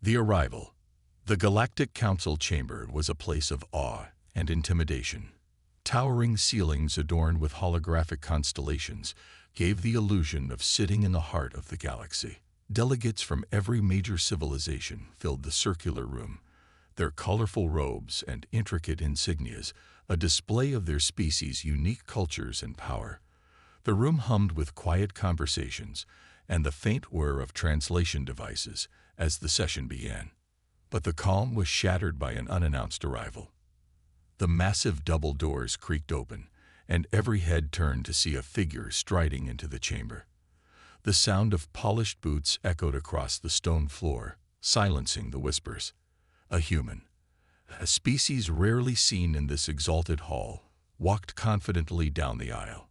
The arrival. The Galactic Council chamber was a place of awe and intimidation. Towering ceilings adorned with holographic constellations gave the illusion of sitting in the heart of the galaxy. Delegates from every major civilization filled the circular room, their colorful robes and intricate insignias a display of their species' unique cultures and power. The room hummed with quiet conversations and the faint whir of translation devices as the session began. But the calm was shattered by an unannounced arrival. The massive double doors creaked open, and every head turned to see a figure striding into the chamber. The sound of polished boots echoed across the stone floor, silencing the whispers. A human, a species rarely seen in this exalted hall, walked confidently down the aisle.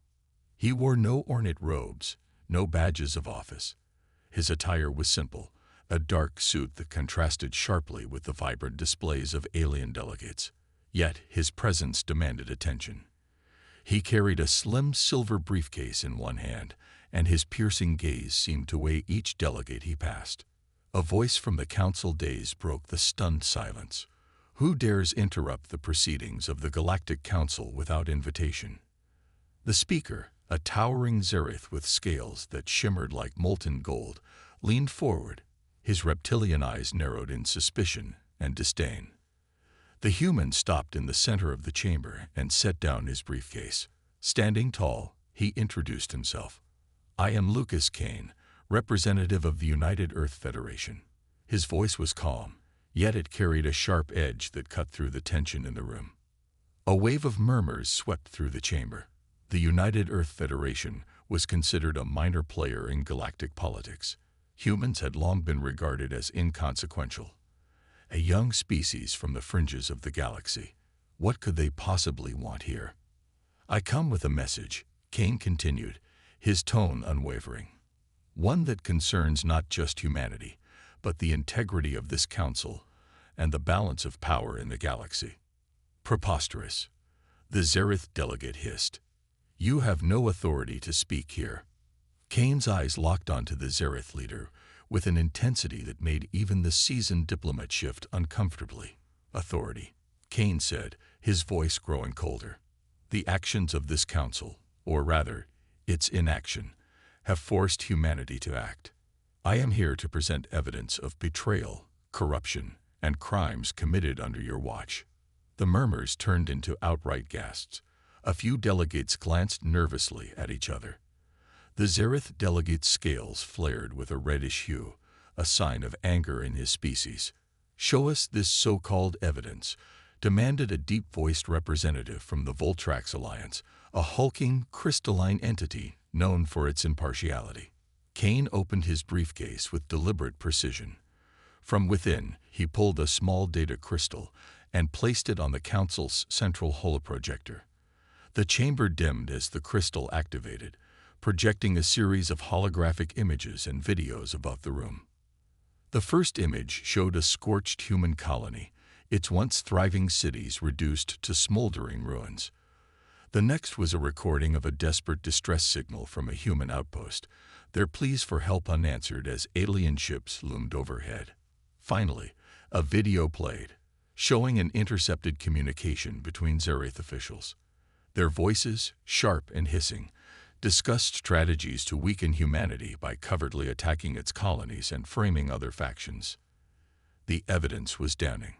He wore no ornate robes, no badges of office. His attire was simple, a dark suit that contrasted sharply with the vibrant displays of alien delegates. Yet his presence demanded attention. He carried a slim silver briefcase in one hand, and his piercing gaze seemed to weigh each delegate he passed. A voice from the council dais broke the stunned silence. Who dares interrupt the proceedings of the Galactic Council without invitation? The speaker, a towering Zereth with scales that shimmered like molten gold, leaned forward, his reptilian eyes narrowed in suspicion and disdain. The human stopped in the center of the chamber and set down his briefcase. Standing tall, he introduced himself. "I am Lucas Kane, representative of the United Earth Federation." His voice was calm, yet it carried a sharp edge that cut through the tension in the room. A wave of murmurs swept through the chamber. The United Earth Federation was considered a minor player in galactic politics. Humans had long been regarded as inconsequential. A young species from the fringes of the galaxy. What could they possibly want here? "I come with a message," Kane continued, his tone unwavering. "One that concerns not just humanity, but the integrity of this council and the balance of power in the galaxy." "Preposterous," the Zereth delegate hissed. "You have no authority to speak here." Kane's eyes locked onto the Zereth leader with an intensity that made even the seasoned diplomat shift uncomfortably. "Authority," Kane said, his voice growing colder. "The actions of this council, or rather, its inaction, have forced humanity to act. I am here to present evidence of betrayal, corruption, and crimes committed under your watch." The murmurs turned into outright gasps. A few delegates glanced nervously at each other. The Zereth delegate's scales flared with a reddish hue, a sign of anger in his species. "Show us this so-called evidence," demanded a deep-voiced representative from the Voltrax Alliance, a hulking, crystalline entity known for its impartiality. Kane opened his briefcase with deliberate precision. From within, he pulled a small data crystal and placed it on the council's central holoprojector. The chamber dimmed as the crystal activated, projecting a series of holographic images and videos above the room. The first image showed a scorched human colony, its once thriving cities reduced to smoldering ruins. The next was a recording of a desperate distress signal from a human outpost, their pleas for help unanswered as alien ships loomed overhead. Finally, a video played, showing an intercepted communication between Zereth officials. Their voices, sharp and hissing, discussed strategies to weaken humanity by covertly attacking its colonies and framing other factions. The evidence was damning.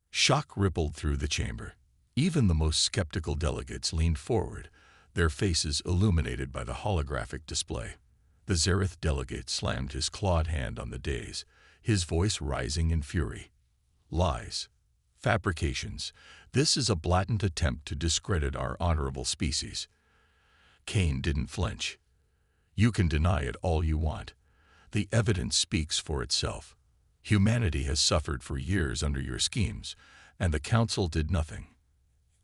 Shock rippled through the chamber. Even the most skeptical delegates leaned forward, their faces illuminated by the holographic display. The Zereth delegate slammed his clawed hand on the dais, his voice rising in fury. "Lies. Fabrications. This is a blatant attempt to discredit our honorable species." Kane didn't flinch. "You can deny it all you want. The evidence speaks for itself. Humanity has suffered for years under your schemes, and the Council did nothing.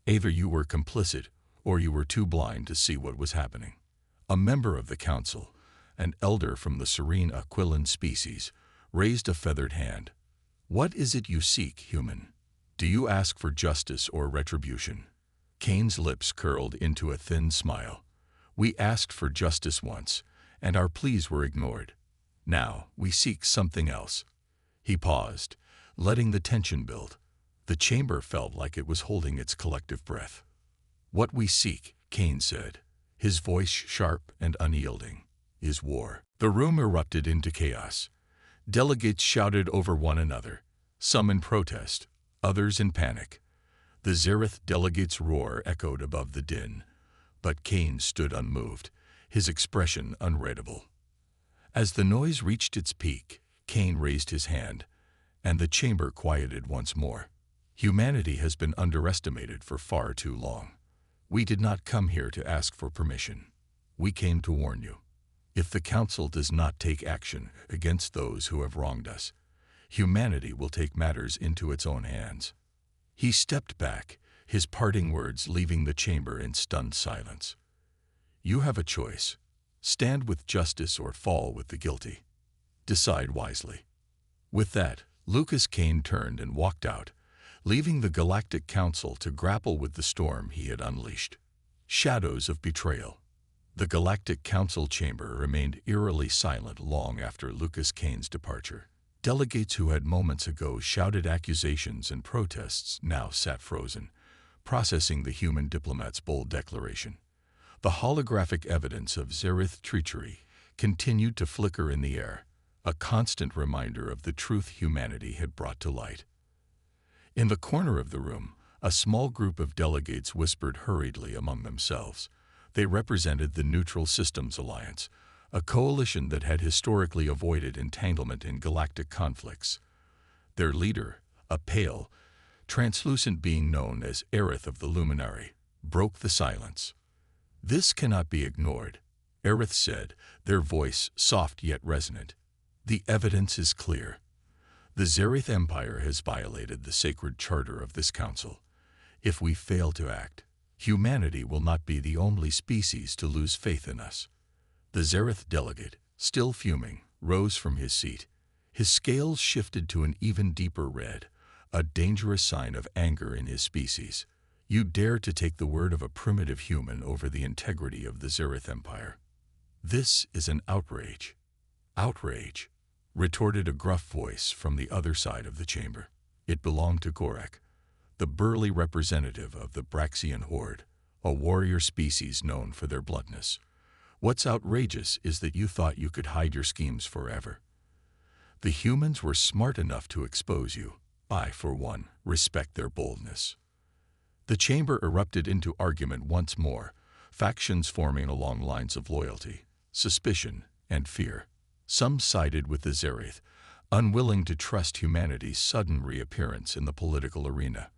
Either you were complicit, or you were too blind to see what was happening." A member of the Council, an elder from the serene Aquilan species, raised a feathered hand. "What is it you seek, human? Do you ask for justice or retribution?" Kane's lips curled into a thin smile. "We asked for justice once, and our pleas were ignored. Now we seek something else." He paused, letting the tension build. The chamber felt like it was holding its collective breath. "What we seek," Kane said, his voice sharp and unyielding, "is war." The room erupted into chaos. Delegates shouted over one another, some in protest, others in panic. The Zereth delegates' roar echoed above the din, but Kane stood unmoved, his expression unreadable. As the noise reached its peak, Kane raised his hand, and the chamber quieted once more. "Humanity has been underestimated for far too long. We did not come here to ask for permission. We came to warn you. If the Council does not take action against those who have wronged us, humanity will take matters into its own hands." He stepped back, his parting words leaving the chamber in stunned silence. "You have a choice. Stand with justice or fall with the guilty. Decide wisely." With that, Lucas Kane turned and walked out, leaving the Galactic Council to grapple with the storm he had unleashed. Shadows of betrayal. The Galactic Council chamber remained eerily silent long after Lucas Kane's departure. Delegates who had moments ago shouted accusations and protests now sat frozen, processing the human diplomat's bold declaration. The holographic evidence of Zereth treachery continued to flicker in the air, a constant reminder of the truth humanity had brought to light. In the corner of the room, a small group of delegates whispered hurriedly among themselves. They represented the Neutral Systems Alliance, a coalition that had historically avoided entanglement in galactic conflicts. Their leader, a pale, translucent being known as Aerith of the Luminary, broke the silence. "This cannot be ignored," Aerith said, their voice soft yet resonant. "The evidence is clear. The Zereth Empire has violated the sacred charter of this council. If we fail to act, humanity will not be the only species to lose faith in us." The Zereth delegate, still fuming, rose from his seat. His scales shifted to an even deeper red, a dangerous sign of anger in his species. "You dare to take the word of a primitive human over the integrity of the Zereth Empire. This is an outrage." "Outrage," retorted a gruff voice from the other side of the chamber. It belonged to Gorek, the burly representative of the Braxian horde, a warrior species known for their bluntness. "What's outrageous is that you thought you could hide your schemes forever. The humans were smart enough to expose you. I, for one, respect their boldness." The chamber erupted into argument once more, factions forming along lines of loyalty, suspicion, and fear. Some sided with the Zereth, unwilling to trust humanity's sudden reappearance in the political arena.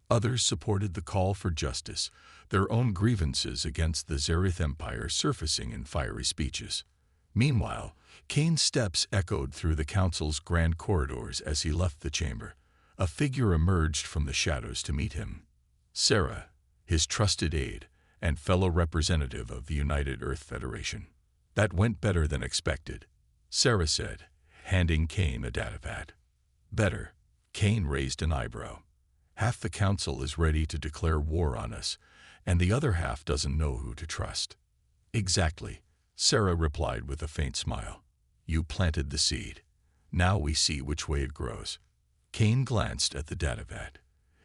Others supported the call for justice, their own grievances against the Zereth Empire surfacing in fiery speeches. Meanwhile, Kane's steps echoed through the council's grand corridors as he left the chamber. A figure emerged from the shadows to meet him. Sarah, his trusted aide and fellow representative of the United Earth Federation. "That went better than expected," Sarah said, handing Kane a datapad. "Better?" Kane raised an eyebrow. "Half the council is ready to declare war on us, and the other half doesn't know who to trust." "Exactly," Sarah replied with a faint smile. "You planted the seed. Now we see which way it grows." Kane glanced at the datapad.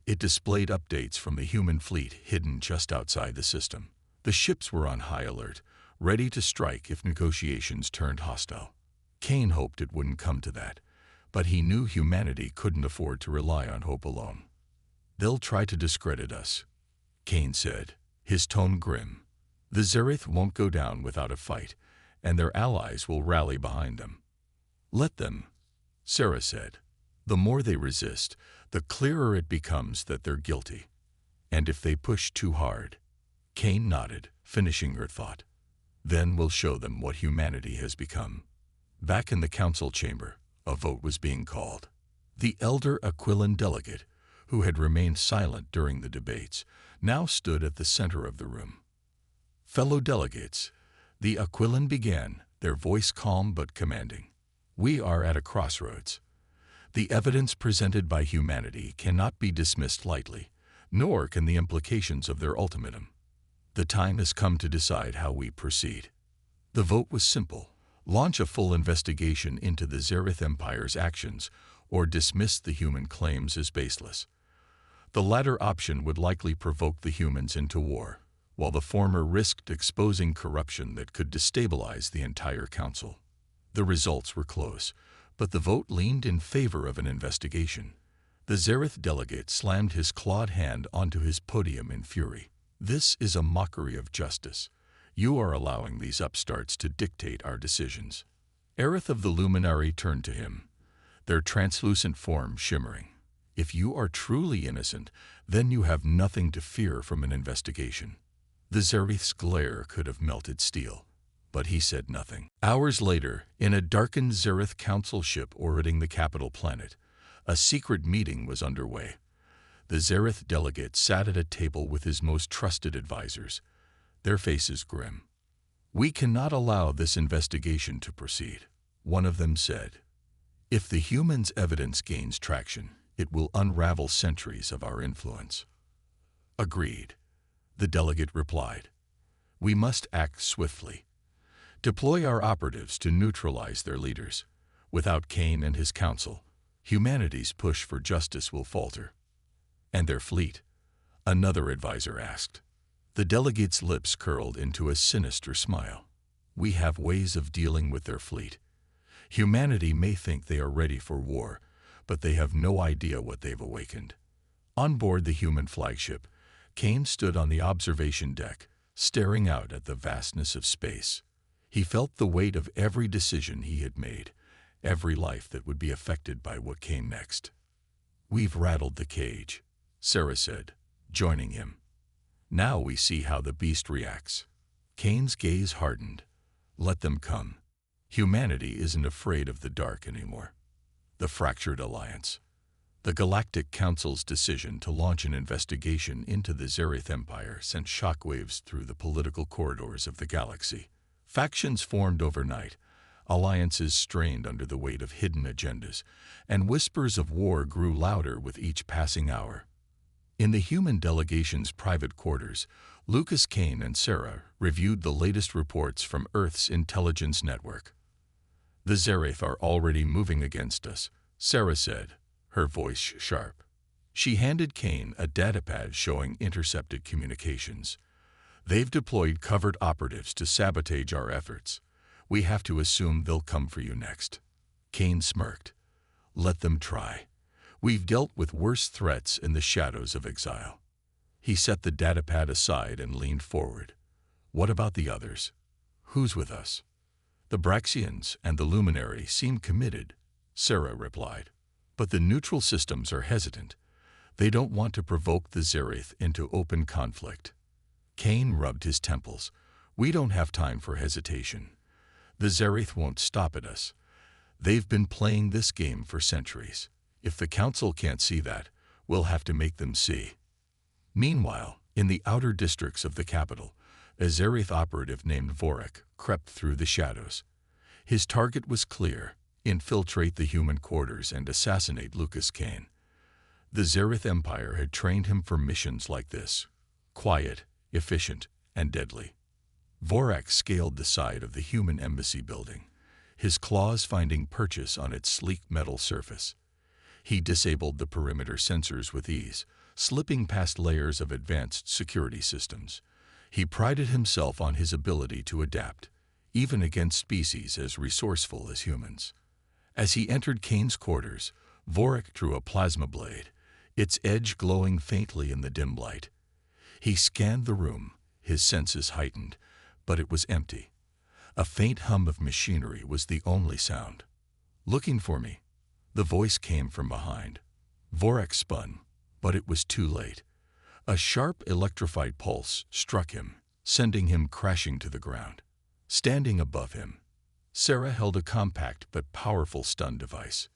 It displayed updates from the human fleet hidden just outside the system. The ships were on high alert, ready to strike if negotiations turned hostile. Kane hoped it wouldn't come to that, but he knew humanity couldn't afford to rely on hope alone. "They'll try to discredit us," Kane said, his tone grim. "The Zereth won't go down without a fight, and their allies will rally behind them." "Let them," Sarah said. "The more they resist, the clearer it becomes that they're guilty. And if they push too hard," Kane nodded, finishing her thought, "then we'll show them what humanity has become." Back in the council chamber, a vote was being called. The elder Aquillan delegate, who had remained silent during the debates, now stood at the center of the room. "Fellow delegates," the Aquillan began, their voice calm but commanding. "We are at a crossroads. The evidence presented by humanity cannot be dismissed lightly, nor can the implications of their ultimatum. The time has come to decide how we proceed." The vote was simple: launch a full investigation into the Zereth Empire's actions, or dismissed the human claims as baseless. The latter option would likely provoke the humans into war, while the former risked exposing corruption that could destabilize the entire council. The results were close, but the vote leaned in favor of an investigation. The Zereth delegate slammed his clawed hand onto his podium in fury. "This is a mockery of justice. You are allowing these upstarts to dictate our decisions." Aerith of the Luminary turned to him, their translucent form shimmering. "If you are truly innocent, then you have nothing to fear from an investigation." The Zereth's glare could have melted steel, but he said nothing. Hours later, in a darkened Zereth council ship orbiting the capital planet, a secret meeting was underway. The Zereth delegate sat at a table with his most trusted advisors, their faces grim. "We cannot allow this investigation to proceed," one of them said. "If the humans' evidence gains traction, it will unravel centuries of our influence." "Agreed," the delegate replied. "We must act swiftly. Deploy our operatives to neutralize their leaders. Without Kane and his council, humanity's push for justice will falter." "And their fleet?" another advisor asked. The delegate's lips curled into a sinister smile. "We have ways of dealing with their fleet. Humanity may think they are ready for war, but they have no idea what they've awakened." On board the human flagship, Kane stood on the observation deck, staring out at the vastness of space. He felt the weight of every decision he had made, every life that would be affected by what came next. "We've rattled the cage," Sarah said, joining him. "Now we see how the beast reacts." Kane's gaze hardened. "Let them come. Humanity isn't afraid of the dark anymore." The Fractured Alliance. The Galactic Council's decision to launch an investigation into the Zereth Empire sent shockwaves through the political corridors of the galaxy. Factions formed overnight, alliances strained under the weight of hidden agendas, and whispers of war grew louder with each passing hour. In the human delegation's private quarters, Lucas, Kane, and Sarah reviewed the latest reports from Earth's intelligence network. "The Zereth are already moving against us," Sarah said, her voice sharp. She handed Kane a datapad showing intercepted communications. "They've deployed covert operatives to sabotage our efforts. We have to assume they'll come for you next." Kane smirked. "Let them try. We've dealt with worse threats in the shadows of exile." He set the datapad aside and leaned forward. "What about the others? Who's with us?" "The Braxians and the Luminary seem committed," Sarah replied. "But the neutral systems are hesitant. They don't want to provoke the Zereth into open conflict." Kane rubbed his temples. "We don't have time for hesitation. The Zereth won't stop at us. They've been playing this game for centuries. If the Council can't see that, we'll have to make them see." Meanwhile, in the outer districts of the capital, a Zereth operative named Vorak crept through the shadows. His target was clear: infiltrate the human quarters and assassinate Lucas Kane. The Zereth Empire had trained him for missions like this: quiet, efficient, and deadly. Vorak scaled the side of the human embassy building, his claws finding purchase on its sleek metal surface. He disabled the perimeter sensors with ease, slipping past layers of advanced security systems. He prided himself on his ability to adapt, even against species as resourceful as humans. As he entered Kane's quarters, Vorak drew a plasma blade, its edge glowing faintly in the dim light. He scanned the room, his senses heightened, but it was empty. A faint hum of machinery was the only sound. "Looking for me?" The voice came from behind. Vorak spun, but it was too late. A sharp electrified pulse struck him, sending him crashing to the ground. Standing above him, Sarah held a compact but powerful stun device.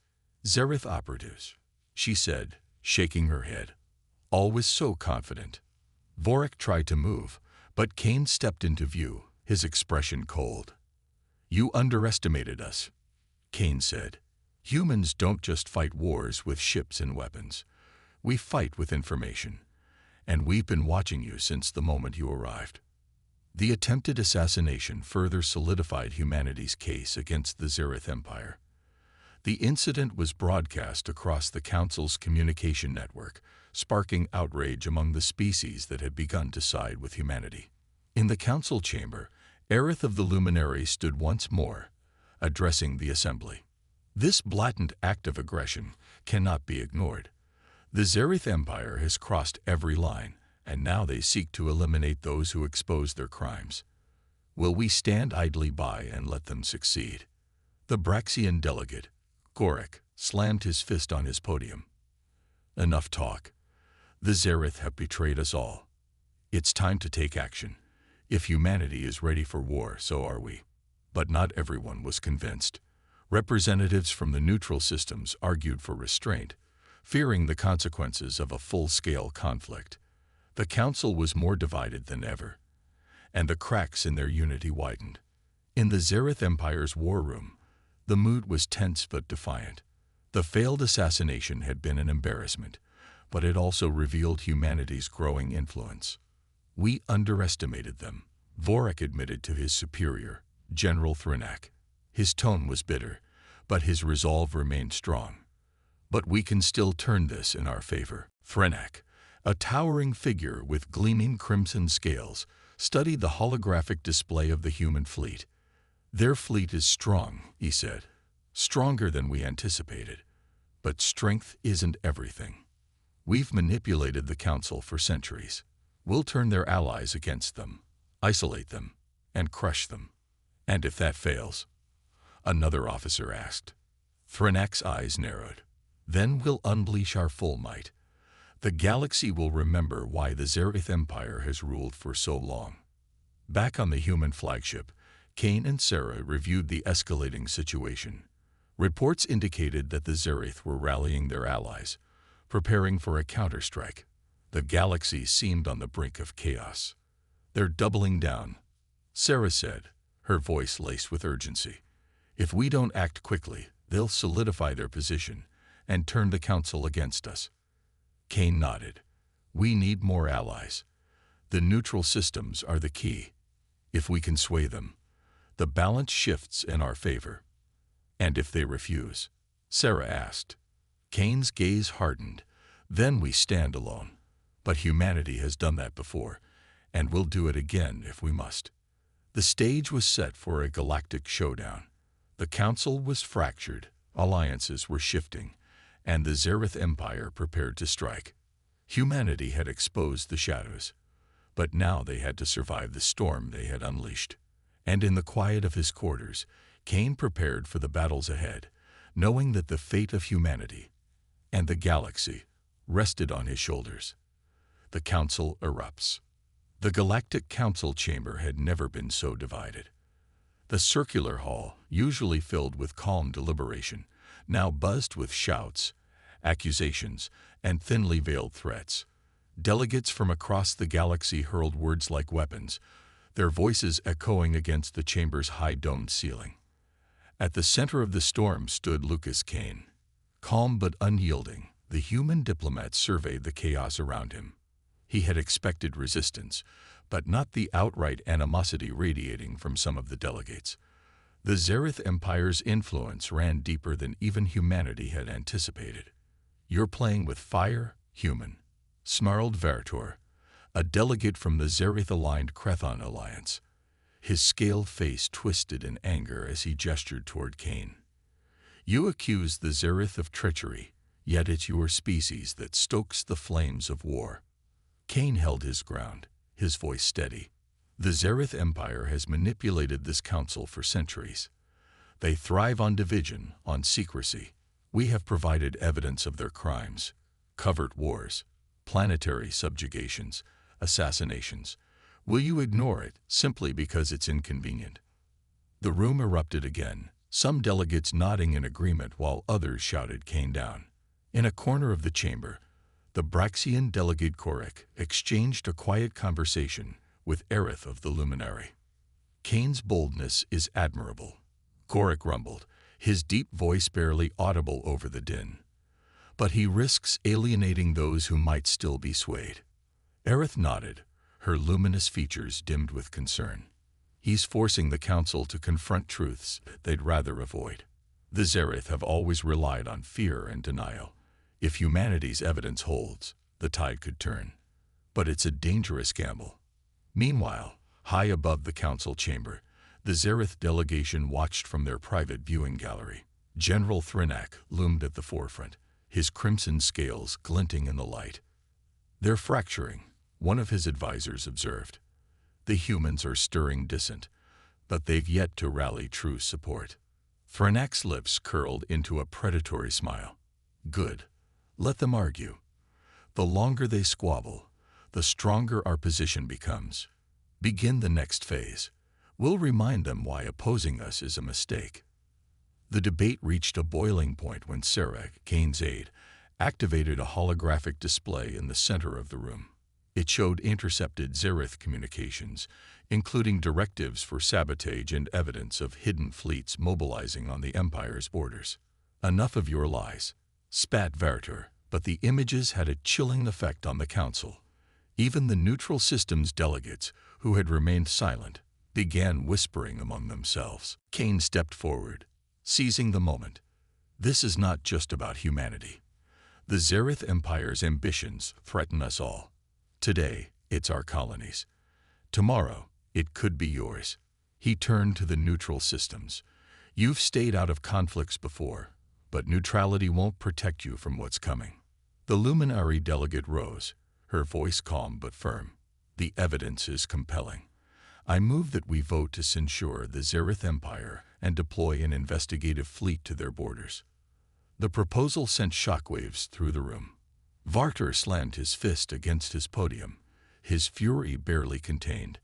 "Zereth operatives," she said, shaking her head. Always so confident. Vorak tried to move, but Kane stepped into view, his expression cold. "You underestimated us," Kane said. "Humans don't just fight wars with ships and weapons. We fight with information. And we've been watching you since the moment you arrived." The attempted assassination further solidified humanity's case against the Zereth Empire. The incident was broadcast across the Council's communication network, sparking outrage among the species that had begun to side with humanity. In the Council chamber, Aerith of the Luminary stood once more, addressing the assembly. This blatant act of aggression cannot be ignored. The Zereth Empire has crossed every line, and now they seek to eliminate those who expose their crimes. Will we stand idly by and let them succeed? The Braxian delegate, Gorik, slammed his fist on his podium. Enough talk. The Zereth have betrayed us all. It's time to take action. If humanity is ready for war, so are we. But not everyone was convinced. Representatives from the neutral systems argued for restraint, fearing the consequences of a full-scale conflict. The Council was more divided than ever, and the cracks in their unity widened. In the Zereth Empire's war room, the mood was tense but defiant. The failed assassination had been an embarrassment, but it also revealed humanity's growing influence. We underestimated them, Vorik admitted to his superior, General Thranak. His tone was bitter, but his resolve remained strong. But we can still turn this in our favor. Thranak, a towering figure with gleaming crimson scales, studied the holographic display of the human fleet. Their fleet is strong, he said. Stronger than we anticipated. But strength isn't everything. We've manipulated the Council for centuries. We'll turn their allies against them, isolate them, and crush them. And if that fails? Another officer asked. Thranak's eyes narrowed. Then we'll unleash our full might. The galaxy will remember why the Zereth Empire has ruled for so long. Back on the human flagship, Kane and Sarah reviewed the escalating situation. Reports indicated that the Zereth were rallying their allies, preparing for a counterstrike. The galaxy seemed on the brink of chaos. They're doubling down, Sarah said, her voice laced with urgency. If we don't act quickly, they'll solidify their position and turn the Council against us. Kane nodded. We need more allies. The neutral systems are the key. If we can sway them, the balance shifts in our favor. And if they refuse? Sarah asked. Kane's gaze hardened. Then we stand alone. But humanity has done that before, and we'll do it again if we must. The stage was set for a galactic showdown. The Council was fractured, alliances were shifting, and the Zereth Empire prepared to strike. Humanity had exposed the shadows, but now they had to survive the storm they had unleashed. And in the quiet of his quarters, Kane prepared for the battles ahead, knowing that the fate of humanity and the galaxy rested on his shoulders. The Council erupts. The Galactic Council chamber had never been so divided. The circular hall, usually filled with calm deliberation, now buzzed with shouts, accusations, and thinly veiled threats. Delegates from across the galaxy hurled words like weapons, their voices echoing against the chamber's high-domed ceiling. At the center of the storm stood Lucas Kane. Calm but unyielding, the human diplomat surveyed the chaos around him. He had expected resistance, but not the outright animosity radiating from some of the delegates. The Zereth Empire's influence ran deeper than even humanity had anticipated. You're playing with fire, human, snarled Veritor, a delegate from the Zereth-aligned Crethon alliance. His scaled face twisted in anger as he gestured toward Kane. You accuse the Zereth of treachery, yet it's your species that stokes the flames of war. Kane held his ground, his voice steady. The Zereth Empire has manipulated this council for centuries. They thrive on division, on secrecy. We have provided evidence of their crimes, covert wars, planetary subjugations, assassinations. Will you ignore it simply because it's inconvenient? The room erupted again, some delegates nodding in agreement while others shouted Kane down. In a corner of the chamber, the Braxian delegate Gorik exchanged a quiet conversation with Aerith of the Luminary. Kane's boldness is admirable, Gorik rumbled, his deep voice barely audible over the din. But he risks alienating those who might still be swayed. Aerith nodded, her luminous features dimmed with concern. He's forcing the council to confront truths they'd rather avoid. The Zereth have always relied on fear and denial. If humanity's evidence holds, the tide could turn. But it's a dangerous gamble. Meanwhile, high above the council chamber, the Zereth delegation watched from their private viewing gallery. General Thrynak loomed at the forefront, his crimson scales glinting in the light. "They're fracturing," one of his advisors observed. "The humans are stirring dissent, but they've yet to rally true support." Thrynak's lips curled into a predatory smile. "Good. Let them argue. The longer they squabble, the stronger our position becomes. Begin the next phase. We'll remind them why opposing us is a mistake." The debate reached a boiling point when Sarah, Kane's aide, activated a holographic display in the center of the room. It showed intercepted Zereth communications, including directives for sabotage and evidence of hidden fleets mobilizing on the Empire's borders. "Enough of your lies," spat Vartor, but the images had a chilling effect on the council. Even the neutral systems delegates, who had remained silent, began whispering among themselves. Kane stepped forward, seizing the moment. "This is not just about humanity. The Zereth Empire's ambitions threaten us all. Today, it's our colonies. Tomorrow, it could be yours." He turned to the neutral systems. "You've stayed out of conflicts before, but neutrality won't protect you from what's coming." The luminary delegate rose, her voice calm but firm. "The evidence is compelling. I move that we vote to censure the Zereth Empire and deploy an investigative fleet to their borders." The proposal sent shockwaves through the room. Vartor slammed his fist against his podium, his fury barely contained.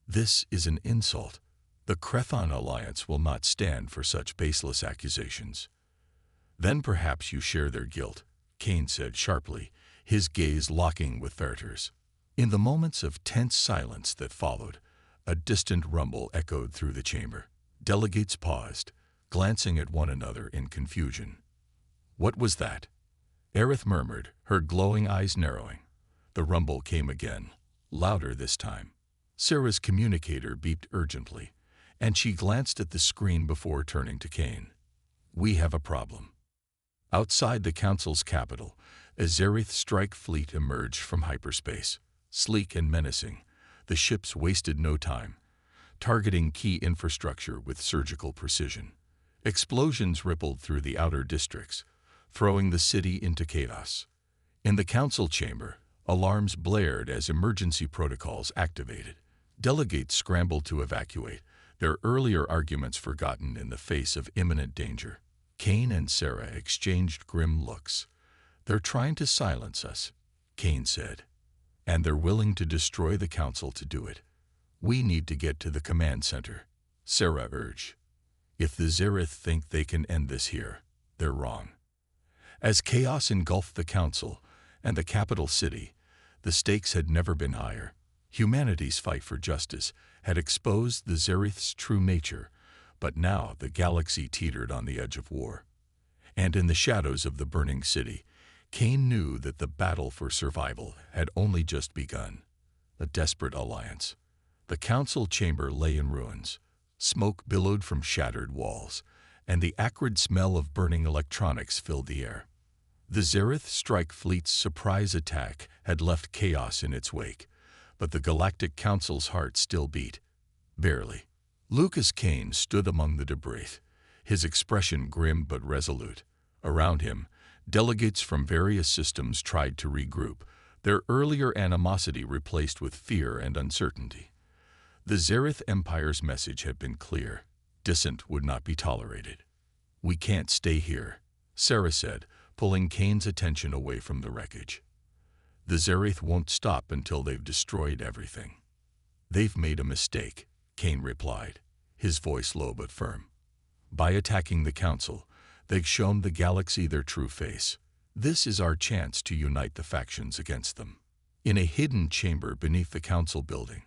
"This is an insult. The Crethon Alliance will not stand for such baseless accusations." "Then perhaps you share their guilt," Kane said sharply, his gaze locking with Vartor's. In the moments of tense silence that followed, a distant rumble echoed through the chamber. Delegates paused, glancing at one another in confusion. "What was that?" Aerith murmured, her glowing eyes narrowing. The rumble came again, louder this time. Sarah's communicator beeped urgently, and she glanced at the screen before turning to Kane. "We have a problem." Outside the Council's capital, a Zereth strike fleet emerged from hyperspace. Sleek and menacing, the ships wasted no time, targeting key infrastructure with surgical precision. Explosions rippled through the outer districts, throwing the city into chaos. In the council chamber, alarms blared as emergency protocols activated. Delegates scrambled to evacuate, their earlier arguments forgotten in the face of imminent danger. Kane and Sarah exchanged grim looks. "They're trying to silence us," Kane said. "And they're willing to destroy the council to do it. We need to get to the command center," Sarah urged. "If the Zereth think they can end this here, they're wrong." As chaos engulfed the council and the capital city, the stakes had never been higher. Humanity's fight for justice had exposed the Zereth's true nature, but now the galaxy teetered on the edge of war. And in the shadows of the burning city, Kane knew that the battle for survival had only just begun. A desperate alliance. The council chamber lay in ruins. Smoke billowed from shattered walls, and the acrid smell of burning electronics filled the air. The Zereth strike fleet's surprise attack had left chaos in its wake, but the Galactic Council's heart still beat. Barely. Lucas Kane stood among the debris, his expression grim but resolute. Around him, delegates from various systems tried to regroup, their earlier animosity replaced with fear and uncertainty. The Zereth Empire's message had been clear. Dissent would not be tolerated. "We can't stay here," Sarah said, pulling Kane's attention away from the wreckage. "The Zereth won't stop until they've destroyed everything." "They've made a mistake," Kane replied, his voice low but firm. "By attacking the Council, they've shown the galaxy their true face. This is our chance to unite the factions against them." In a hidden chamber beneath the Council building,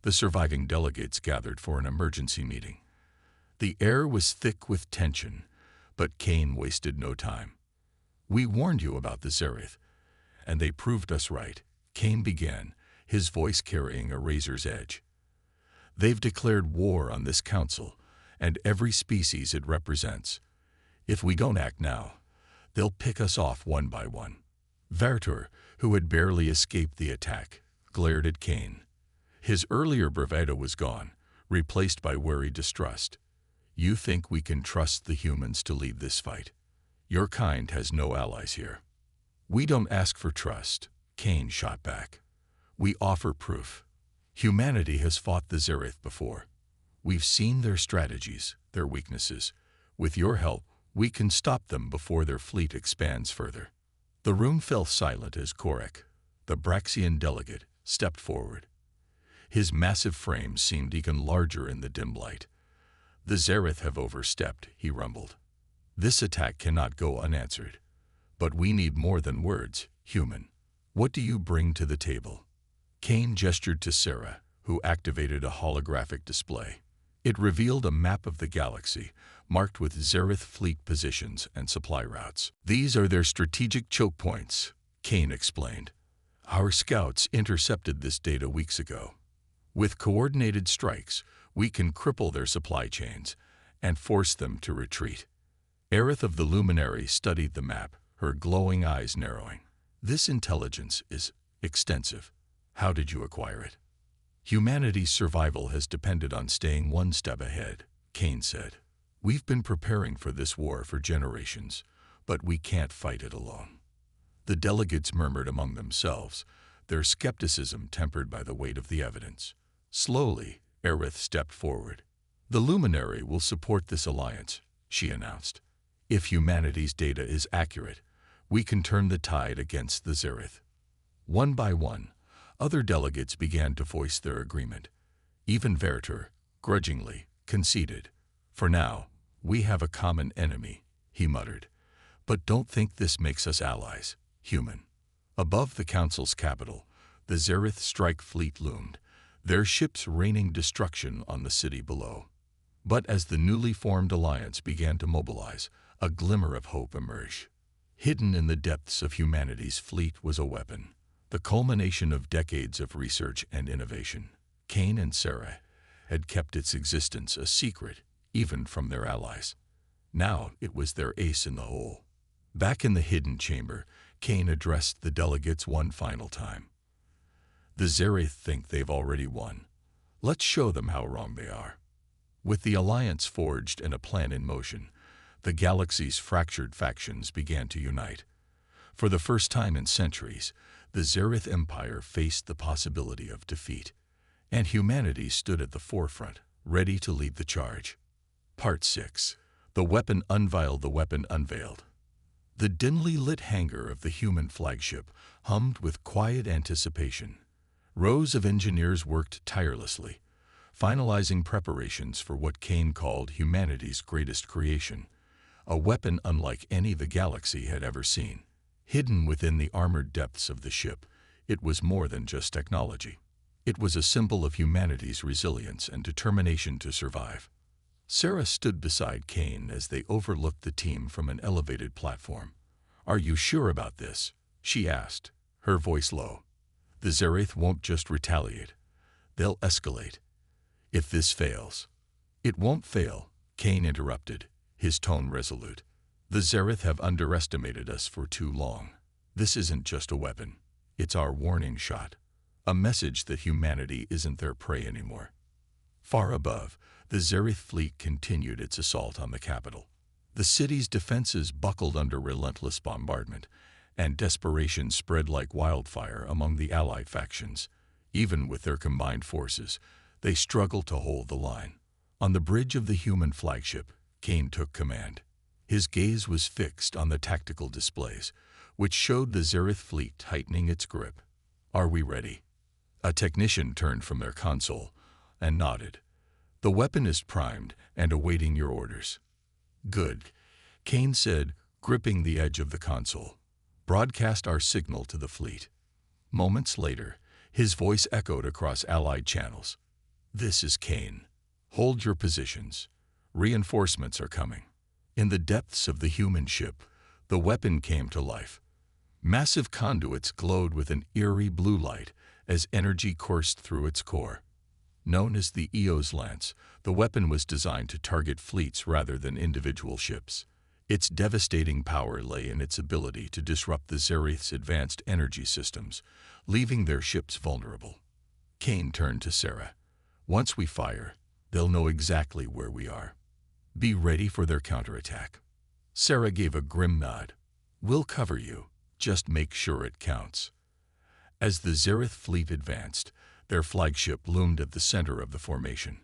the surviving delegates gathered for an emergency meeting. The air was thick with tension, but Kane wasted no time. "We warned you about the Zereth, and they proved us right," Kane began, his voice carrying a razor's edge. "They've declared war on this council and every species it represents. If we don't act now, they'll pick us off one by one. Vertor, who had barely escaped the attack, glared at Kane. His earlier bravado was gone, replaced by worried distrust. You think we can trust the humans to lead this fight? Your kind has no allies here. We don't ask for trust, Kane shot back. We offer proof. Humanity has fought the Zereth before. We've seen their strategies, their weaknesses. With your help, we can stop them before their fleet expands further. The room fell silent as Korek, the Braxian delegate, stepped forward. His massive frame seemed even larger in the dim light. The Zereth have overstepped, he rumbled. This attack cannot go unanswered. But we need more than words, human. What do you bring to the table? Kane gestured to Sarah, who activated a holographic display. It revealed a map of the galaxy, marked with Zereth fleet positions and supply routes. These are their strategic choke points, Kane explained. Our scouts intercepted this data weeks ago. With coordinated strikes, we can cripple their supply chains and force them to retreat. Aerith of the Luminary studied the map, her glowing eyes narrowing. This intelligence is extensive. How did you acquire it? Humanity's survival has depended on staying one step ahead, Kane said. We've been preparing for this war for generations, but we can't fight it alone. The delegates murmured among themselves, their skepticism tempered by the weight of the evidence. Slowly, Aerith stepped forward. The Luminary will support this alliance, she announced. If humanity's data is accurate, we can turn the tide against the Zereth. One by one, other delegates began to voice their agreement. Even Vertor, grudgingly, conceded. For now, we have a common enemy, he muttered. But don't think this makes us allies, human. Above the Council's capital, the Zereth strike fleet loomed, their ships raining destruction on the city below. But as the newly formed alliance began to mobilize, a glimmer of hope emerged. Hidden in the depths of humanity's fleet was a weapon, the culmination of decades of research and innovation. Kane and Sarah had kept its existence a secret, even from their allies. Now it was their ace in the hole. Back in the hidden chamber, Kane addressed the delegates one final time. The Zereth think they've already won. Let's show them how wrong they are. With the alliance forged and a plan in motion, the galaxy's fractured factions began to unite. For the first time in centuries, the Zereth Empire faced the possibility of defeat, and humanity stood at the forefront, ready to lead the charge. Part 6. The weapon unveiled. The weapon unveiled. The dimly lit hangar of the human flagship hummed with quiet anticipation. Rows of engineers worked tirelessly, finalizing preparations for what Kane called humanity's greatest creation, a weapon unlike any the galaxy had ever seen. Hidden within the armored depths of the ship, it was more than just technology. It was a symbol of humanity's resilience and determination to survive. Sarah stood beside Kane as they overlooked the team from an elevated platform. "Are you sure about this?" she asked, her voice low. "The Zereth won't just retaliate. They'll escalate. If this fails—" "It won't fail," Kane interrupted, his tone resolute. "The Zereth have underestimated us for too long. This isn't just a weapon. It's our warning shot. A message that humanity isn't their prey anymore." Far above, the Zereth fleet continued its assault on the capital. The city's defenses buckled under relentless bombardment, and desperation spread like wildfire among the allied factions. Even with their combined forces, they struggled to hold the line. On the bridge of the human flagship, Kane took command. His gaze was fixed on the tactical displays, which showed the Zereth fleet tightening its grip. "Are we ready?" A technician turned from their console and nodded. "The weapon is primed and awaiting your orders." "Good," Kane said, gripping the edge of the console. "Broadcast our signal to the fleet." Moments later, his voice echoed across allied channels. "This is Kane. Hold your positions. Reinforcements are coming." In the depths of the human ship, the weapon came to life. Massive conduits glowed with an eerie blue light as energy coursed through its core. Known as the Eos Lance, the weapon was designed to target fleets rather than individual ships. Its devastating power lay in its ability to disrupt the Zereth's advanced energy systems, leaving their ships vulnerable. Kane turned to Sarah. "Once we fire, they'll know exactly where we are. Be ready for their counterattack." Sarah gave a grim nod. "We'll cover you. Just make sure it counts." As the Zereth fleet advanced, their flagship loomed at the center of the formation.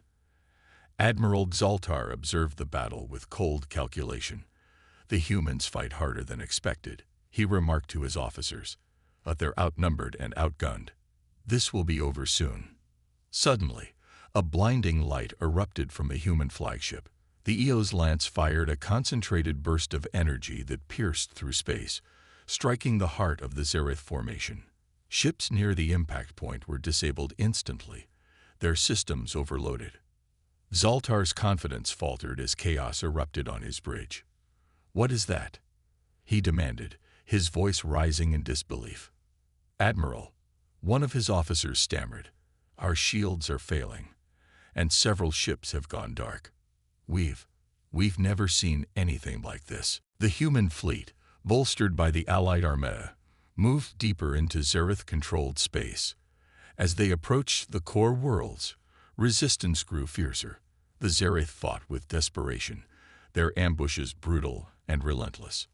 Admiral Xaltar observed the battle with cold calculation. "The humans fight harder than expected," he remarked to his officers, "but they're outnumbered and outgunned. This will be over soon." Suddenly, a blinding light erupted from the human flagship. The Eos lance fired a concentrated burst of energy that pierced through space, striking the heart of the Zereth formation. Ships near the impact point were disabled instantly, their systems overloaded. Xaltar's confidence faltered as chaos erupted on his bridge. "What is that?" he demanded, his voice rising in disbelief. "Admiral," one of his officers stammered, "our shields are failing, and several ships have gone dark. We've never seen anything like this." The human fleet, bolstered by the Allied Armada, moved deeper into Zereth-controlled space. As they approached the core worlds, resistance grew fiercer. The Zereth fought with desperation, their ambushes brutal and relentless.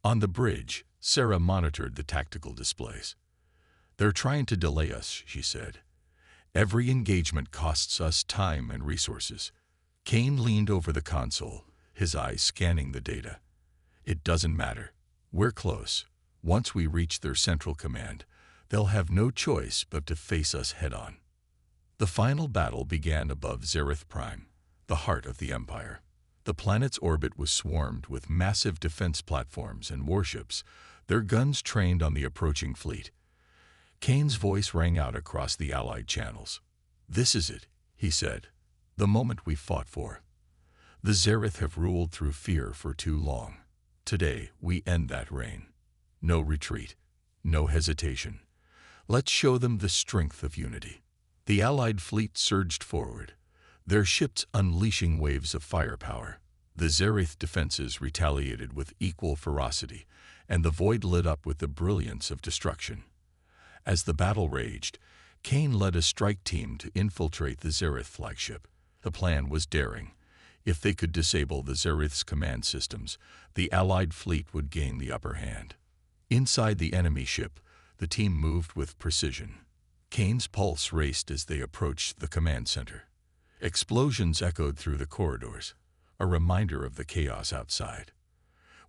On the bridge, Sarah monitored the tactical displays. "They're trying to delay us," she said. "Every engagement costs us time and resources." Kane leaned over the console, his eyes scanning the data. "It doesn't matter. We're close. Once we reach their central command, they'll have no choice but to face us head-on." The final battle began above Zereth Prime, the heart of the Empire. The planet's orbit was swarmed with massive defense platforms and warships, their guns trained on the approaching fleet. Kane's voice rang out across the Allied channels. "This is it," he said. "The moment we fought for. The Zereth have ruled through fear for too long. Today, we end that reign. No retreat, no hesitation. Let's show them the strength of unity." The Allied fleet surged forward, their ships unleashing waves of firepower. The Zereth defenses retaliated with equal ferocity, and the void lit up with the brilliance of destruction. As the battle raged, Kane led a strike team to infiltrate the Zereth flagship. The plan was daring. If they could disable the Zereth's command systems, the Allied fleet would gain the upper hand. Inside the enemy ship, the team moved with precision. Kane's pulse raced as they approached the command center. Explosions echoed through the corridors, a reminder of the chaos outside.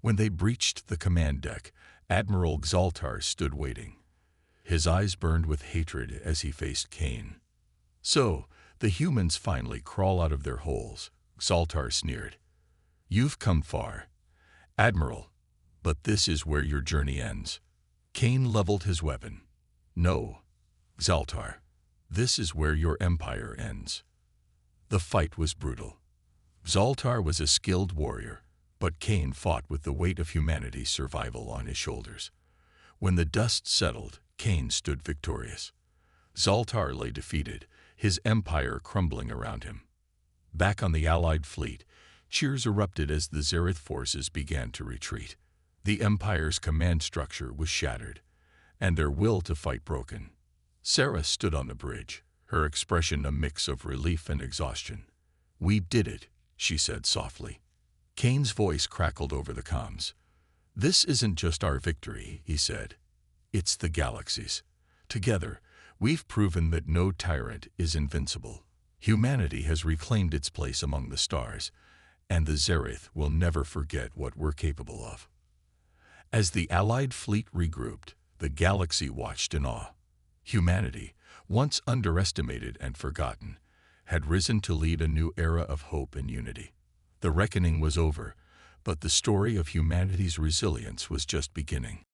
When they breached the command deck, Admiral Xaltar stood waiting. His eyes burned with hatred as he faced Kane. "So, the humans finally crawl out of their holes," Xaltar sneered. "You've come far, Admiral, but this is where your journey ends." Kane leveled his weapon. "No, Xaltar, this is where your empire ends." The fight was brutal. Xaltar was a skilled warrior, but Kane fought with the weight of humanity's survival on his shoulders. When the dust settled, Kane stood victorious. Xaltar lay defeated, his empire crumbling around him. Back on the Allied fleet, cheers erupted as the Zereth forces began to retreat. The Empire's command structure was shattered, and their will to fight broken. Sarah stood on the bridge, her expression a mix of relief and exhaustion. "We did it," she said softly. Kane's voice crackled over the comms. "This isn't just our victory," he said. "It's the galaxy's. Together, we've proven that no tyrant is invincible. Humanity has reclaimed its place among the stars, and the Zereth will never forget what we're capable of." As the Allied fleet regrouped, the galaxy watched in awe. Humanity, once underestimated and forgotten, had risen to lead a new era of hope and unity. The reckoning was over, but the story of humanity's resilience was just beginning.